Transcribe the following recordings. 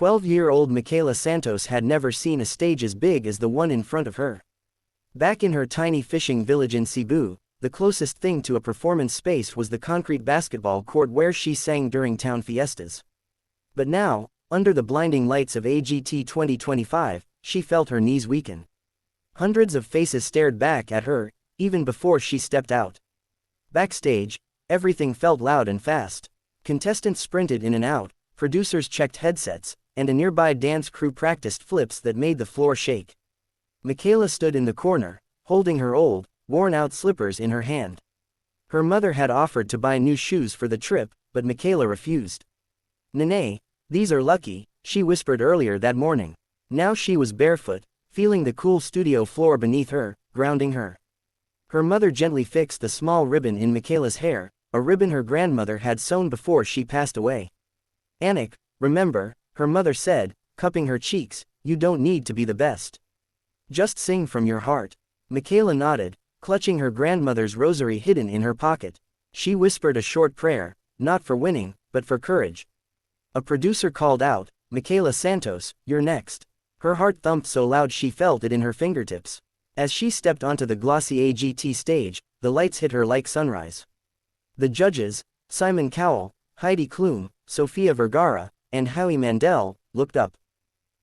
12-year-old Michaela Santos had never seen a stage as big as the one in front of her. Back in her tiny fishing village in Cebu, the closest thing to a performance space was the concrete basketball court where she sang during town fiestas. But now, under the blinding lights of AGT 2025, she felt her knees weaken. Hundreds of faces stared back at her, even before she stepped out. Backstage, everything felt loud and fast. Contestants sprinted in and out, producers checked headsets, and a nearby dance crew practiced flips that made the floor shake. Michaela stood in the corner, holding her old, worn-out slippers in her hand. Her mother had offered to buy new shoes for the trip, but Michaela refused. "Nene, these are lucky," she whispered earlier that morning. Now she was barefoot, feeling the cool studio floor beneath her, grounding her. Her mother gently fixed the small ribbon in Michaela's hair, a ribbon her grandmother had sewn before she passed away. "Anik, remember," her mother said, cupping her cheeks, "you don't need to be the best. Just sing from your heart." Michaela nodded, clutching her grandmother's rosary hidden in her pocket. She whispered a short prayer, not for winning, but for courage. A producer called out, "Michaela Santos, you're next." Her heart thumped so loud she felt it in her fingertips. As she stepped onto the glossy AGT stage, the lights hit her like sunrise. The judges, Simon Cowell, Heidi Klum, Sofia Vergara, and Howie Mandel, looked up.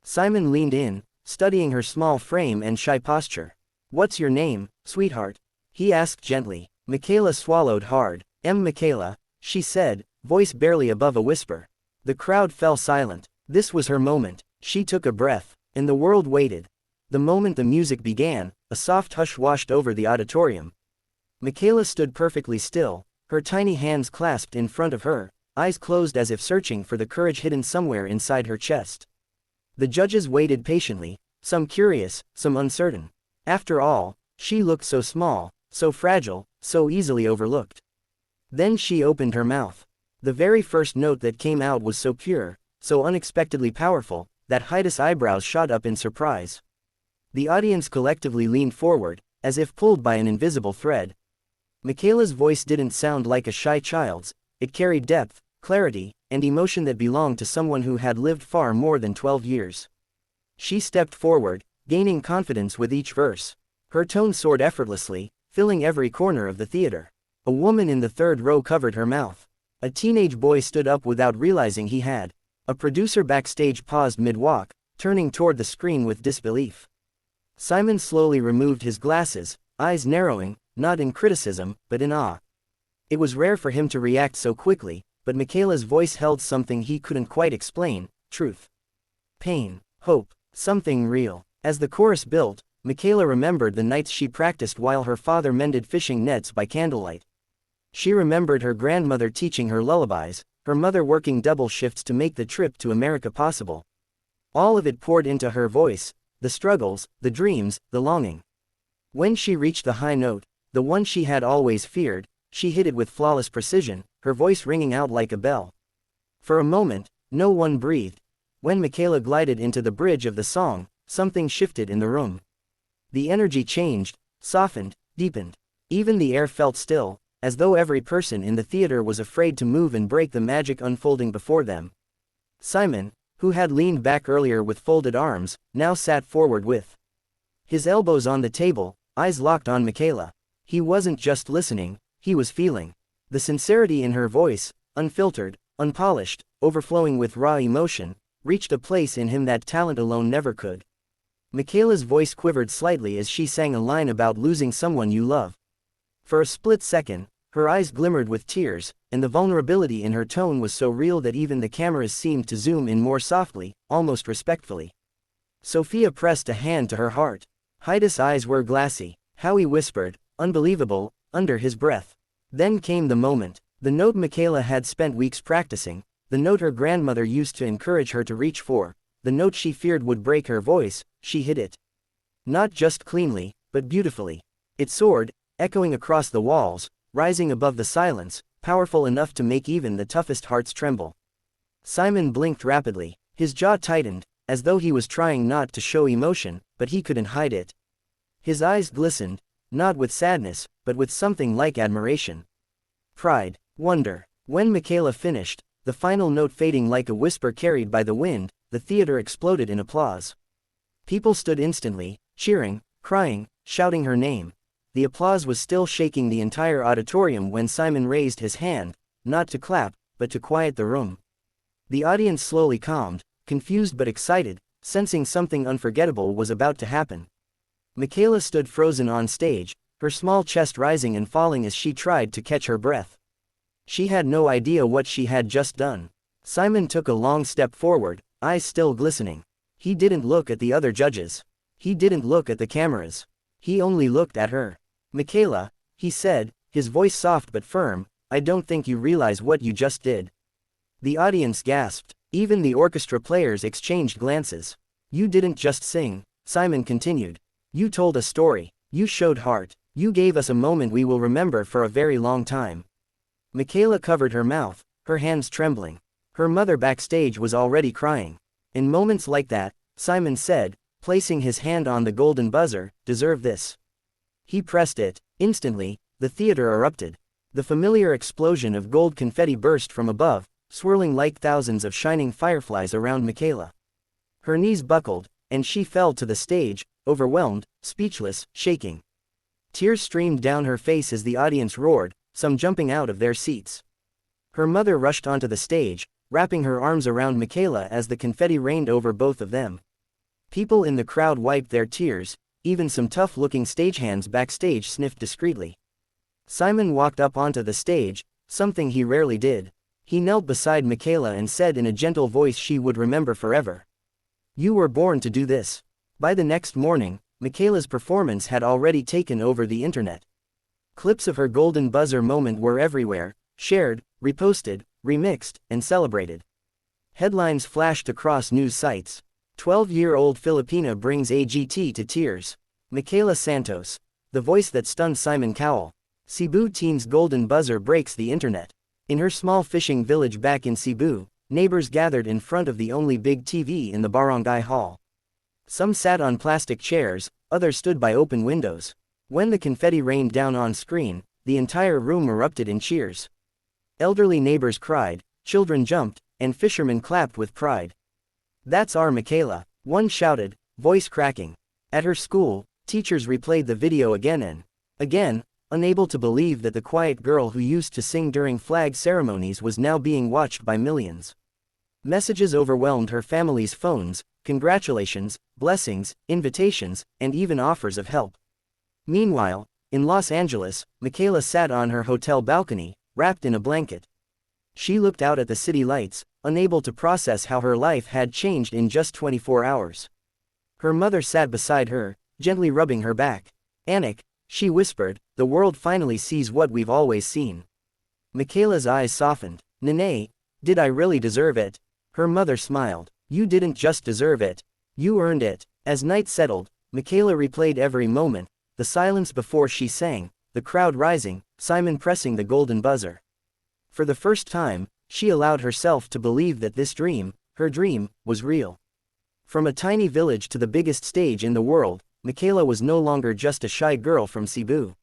Simon leaned in, studying her small frame and shy posture. "What's your name, sweetheart?" he asked gently. Michaela swallowed hard. Michaela," she said, voice barely above a whisper. The crowd fell silent. This was her moment. She took a breath, and the world waited. The moment the music began, a soft hush washed over the auditorium. Michaela stood perfectly still, her tiny hands clasped in front of her, eyes closed as if searching for the courage hidden somewhere inside her chest. The judges waited patiently, some curious, some uncertain. After all, she looked so small, so fragile, so easily overlooked. Then she opened her mouth. The very first note that came out was so pure, so unexpectedly powerful, that Heidi's eyebrows shot up in surprise. The audience collectively leaned forward, as if pulled by an invisible thread. Michaela's voice didn't sound like a shy child's, it carried depth, clarity, and emotion that belonged to someone who had lived far more than 12 years. She stepped forward, gaining confidence with each verse. Her tone soared effortlessly, filling every corner of the theater. A woman in the third row covered her mouth. A teenage boy stood up without realizing he had. A producer backstage paused mid-walk, turning toward the screen with disbelief. Simon slowly removed his glasses, eyes narrowing, not in criticism, but in awe. It was rare for him to react so quickly, but Michaela's voice held something he couldn't quite explain: truth, pain, hope, something real. As the chorus built, Michaela remembered the nights she practiced while her father mended fishing nets by candlelight. She remembered her grandmother teaching her lullabies, her mother working double shifts to make the trip to America possible. All of it poured into her voice, the struggles, the dreams, the longing. When she reached the high note, the one she had always feared, she hit it with flawless precision, her voice ringing out like a bell. For a moment, no one breathed. When Michaela glided into the bridge of the song, something shifted in the room. The energy changed, softened, deepened. Even the air felt still, as though every person in the theater was afraid to move and break the magic unfolding before them. Simon, who had leaned back earlier with folded arms, now sat forward with his elbows on the table, eyes locked on Michaela. He wasn't just listening, he was feeling. The sincerity in her voice, unfiltered, unpolished, overflowing with raw emotion, reached a place in him that talent alone never could. Michaela's voice quivered slightly as she sang a line about losing someone you love. For a split second, her eyes glimmered with tears, and the vulnerability in her tone was so real that even the cameras seemed to zoom in more softly, almost respectfully. Sophia pressed a hand to her heart. Heidi's eyes were glassy. Howie whispered, "Unbelievable," under his breath. Then came the moment. The note Michaela had spent weeks practicing, the note her grandmother used to encourage her to reach for, the note she feared would break her voice. She hit it. Not just cleanly, but beautifully. It soared, echoing across the walls, rising above the silence, powerful enough to make even the toughest hearts tremble. Simon blinked rapidly, his jaw tightened, as though he was trying not to show emotion, but he couldn't hide it. His eyes glistened, not with sadness, but with something like admiration. Pride, wonder. When Michaela finished, the final note fading like a whisper carried by the wind, the theater exploded in applause. People stood instantly, cheering, crying, shouting her name. The applause was still shaking the entire auditorium when Simon raised his hand, not to clap, but to quiet the room. The audience slowly calmed, confused but excited, sensing something unforgettable was about to happen. Michaela stood frozen on stage, her small chest rising and falling as she tried to catch her breath. She had no idea what she had just done. Simon took a long step forward, eyes still glistening. He didn't look at the other judges. He didn't look at the cameras. He only looked at her. "Michaela," he said, his voice soft but firm, "I don't think you realize what you just did." The audience gasped. Even the orchestra players exchanged glances. "You didn't just sing," Simon continued. "You told a story. You showed heart. You gave us a moment we will remember for a very long time." Michaela covered her mouth, her hands trembling. Her mother backstage was already crying. "In moments like that," Simon said, placing his hand on the golden buzzer, "deserve this." He pressed it. Instantly, the theater erupted. The familiar explosion of gold confetti burst from above, swirling like thousands of shining fireflies around Michaela. Her knees buckled, and she fell to the stage, overwhelmed, speechless, shaking. Tears streamed down her face as the audience roared, some jumping out of their seats. Her mother rushed onto the stage, wrapping her arms around Michaela as the confetti rained over both of them. People in the crowd wiped their tears, even some tough-looking stagehands backstage sniffed discreetly. Simon walked up onto the stage, something he rarely did. He knelt beside Michaela and said in a gentle voice she would remember forever, "You were born to do this." By the next morning, Michaela's performance had already taken over the internet. Clips of her golden buzzer moment were everywhere, shared, reposted, remixed, and celebrated. Headlines flashed across news sites. 12-year-old Filipina brings AGT to tears. Michaela Santos, the voice that stunned Simon Cowell. Cebu teen's golden buzzer breaks the internet. In her small fishing village back in Cebu, neighbors gathered in front of the only big TV in the barangay hall. Some sat on plastic chairs, others stood by open windows. When the confetti rained down on screen, the entire room erupted in cheers. Elderly neighbors cried, children jumped, and fishermen clapped with pride. "That's our Michaela," one shouted, voice cracking. At her school, teachers replayed the video again and again, unable to believe that the quiet girl who used to sing during flag ceremonies was now being watched by millions. Messages overwhelmed her family's phones, congratulations, blessings, invitations, and even offers of help. Meanwhile, in Los Angeles, Michaela sat on her hotel balcony, wrapped in a blanket. She looked out at the city lights, unable to process how her life had changed in just 24 hours. Her mother sat beside her, gently rubbing her back. "Anik," she whispered, "the world finally sees what we've always seen." Michaela's eyes softened. "Nene, did I really deserve it?" Her mother smiled. "You didn't just deserve it. You earned it." As night settled, Michaela replayed every moment, the silence before she sang, the crowd rising, Simon pressing the golden buzzer. For the first time, she allowed herself to believe that this dream, her dream, was real. From a tiny village to the biggest stage in the world, Michaela was no longer just a shy girl from Cebu.